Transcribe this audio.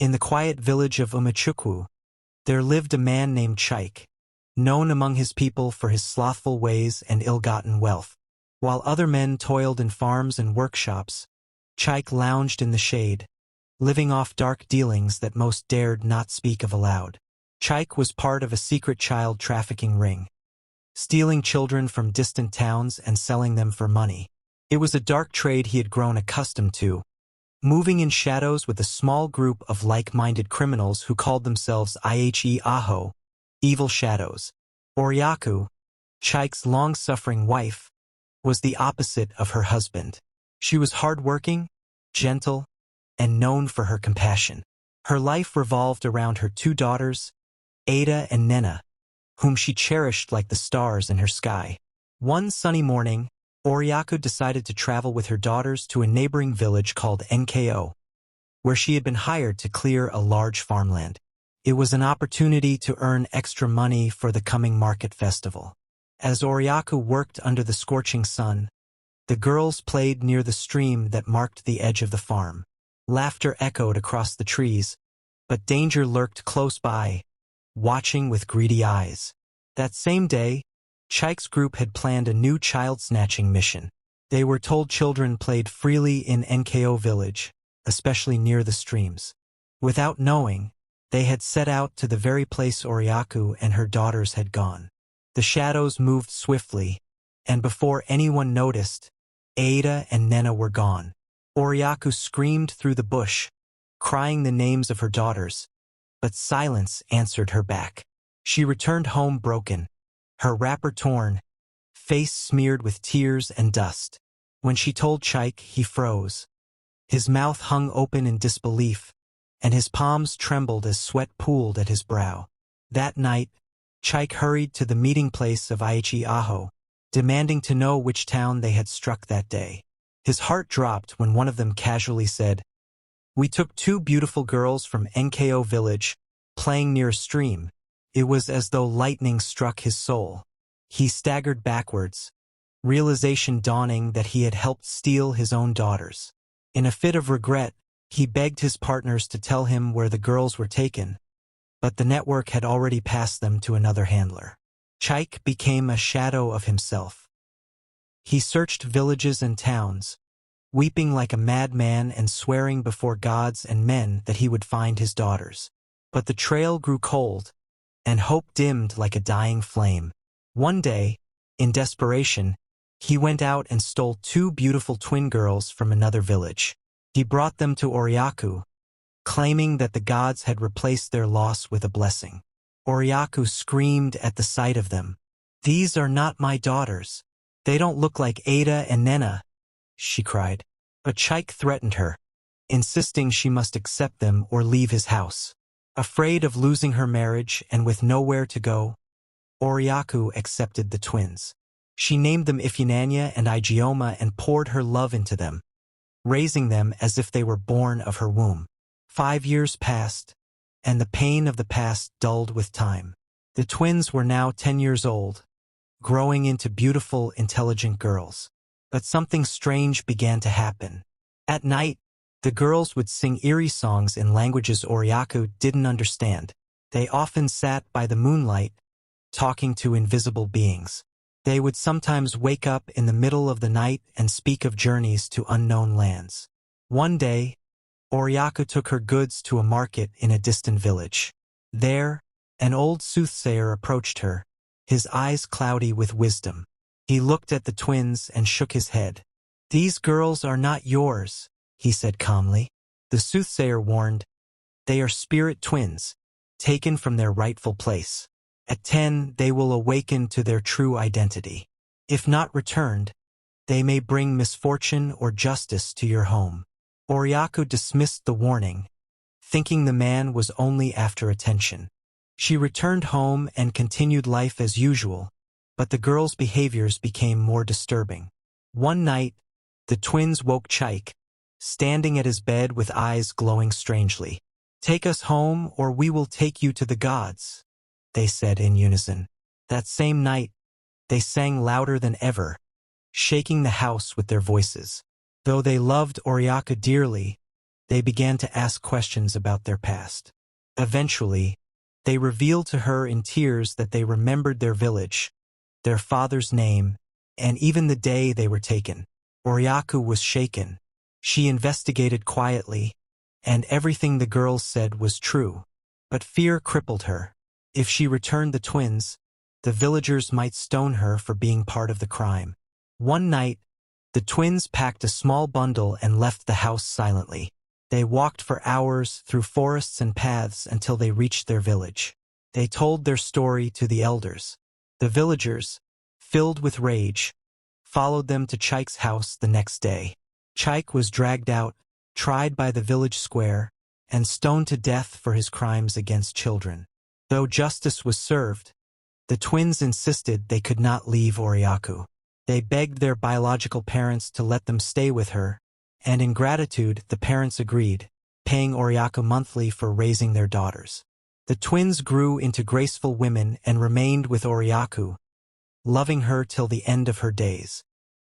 In the quiet village of Umachukwu, there lived a man named Chike, known among his people for his slothful ways and ill-gotten wealth. While other men toiled in farms and workshops, Chike lounged in the shade, living off dark dealings that most dared not speak of aloud. Chike was part of a secret child trafficking ring, stealing children from distant towns and selling them for money. It was a dark trade he had grown accustomed to, moving in shadows with a small group of like-minded criminals who called themselves Ihe evil shadows. Oriaku, Chike's long-suffering wife, was the opposite of her husband. She was hard-working, gentle, and known for her compassion. Her life revolved around her two daughters, Ada and Nena, whom she cherished like the stars in her sky. One sunny morning, Oriaku decided to travel with her daughters to a neighboring village called Nko, where she had been hired to clear a large farmland. It was an opportunity to earn extra money for the coming market festival. As Oriaku worked under the scorching sun, the girls played near the stream that marked the edge of the farm. Laughter echoed across the trees, but danger lurked close by, watching with greedy eyes. That same day, Chike's group had planned a new child-snatching mission. They were told children played freely in Nko village, especially near the streams. Without knowing, they had set out to the very place Oriaku and her daughters had gone. The shadows moved swiftly, and before anyone noticed, Ada and Nena were gone. Oriaku screamed through the bush, crying the names of her daughters, but silence answered her back. She returned home broken, her wrapper torn, face smeared with tears and dust. When she told Chike, he froze. His mouth hung open in disbelief, and his palms trembled as sweat pooled at his brow. That night, Chike hurried to the meeting place of Ihe, demanding to know which town they had struck that day. His heart dropped when one of them casually said, "We took two beautiful girls from Nko village, playing near a stream." It was as though lightning struck his soul. He staggered backwards, realization dawning that he had helped steal his own daughters. In a fit of regret, he begged his partners to tell him where the girls were taken, but the network had already passed them to another handler. Chike became a shadow of himself. He searched villages and towns, weeping like a madman and swearing before gods and men that he would find his daughters. But the trail grew cold, and hope dimmed like a dying flame. One day, in desperation, he went out and stole two beautiful twin girls from another village. He brought them to Oriaku, claiming that the gods had replaced their loss with a blessing. Oriaku screamed at the sight of them. "These are not my daughters. They don't look like Ada and Nena," she cried. But Chike threatened her, insisting she must accept them or leave his house. Afraid of losing her marriage and with nowhere to go, Oriaku accepted the twins. She named them Ifunanya and Ijeoma and poured her love into them, raising them as if they were born of her womb. 5 years passed, and the pain of the past dulled with time. The twins were now 10 years old, growing into beautiful, intelligent girls. But something strange began to happen. At night, the girls would sing eerie songs in languages Oriaku didn't understand. They often sat by the moonlight, talking to invisible beings. They would sometimes wake up in the middle of the night and speak of journeys to unknown lands. One day, Oriaku took her goods to a market in a distant village. There, an old soothsayer approached her, his eyes cloudy with wisdom. He looked at the twins and shook his head. "These girls are not yours," he said calmly. The soothsayer warned, "They are spirit twins, taken from their rightful place. At 10, they will awaken to their true identity. If not returned, they may bring misfortune or justice to your home." Oriaku dismissed the warning, thinking the man was only after attention. She returned home and continued life as usual, but the girls' behaviors became more disturbing. One night, the twins woke Chike, standing at his bed with eyes glowing strangely. "Take us home or we will take you to the gods," they said in unison. That same night, they sang louder than ever, shaking the house with their voices. Though they loved Oriaku dearly, they began to ask questions about their past. Eventually, they revealed to her in tears that they remembered their village, their father's name, and even the day they were taken. Oriaku was shaken. She investigated quietly, and everything the girls said was true. But fear crippled her. If she returned the twins, the villagers might stone her for being part of the crime. One night, the twins packed a small bundle and left the house silently. They walked for hours through forests and paths until they reached their village. They told their story to the elders. The villagers, filled with rage, followed them to Chike's house the next day. Chike was dragged out, tried by the village square, and stoned to death for his crimes against children. Though justice was served, the twins insisted they could not leave Oriaku. They begged their biological parents to let them stay with her, and in gratitude the parents agreed, paying Oriaku monthly for raising their daughters. The twins grew into graceful women and remained with Oriaku, loving her till the end of her days.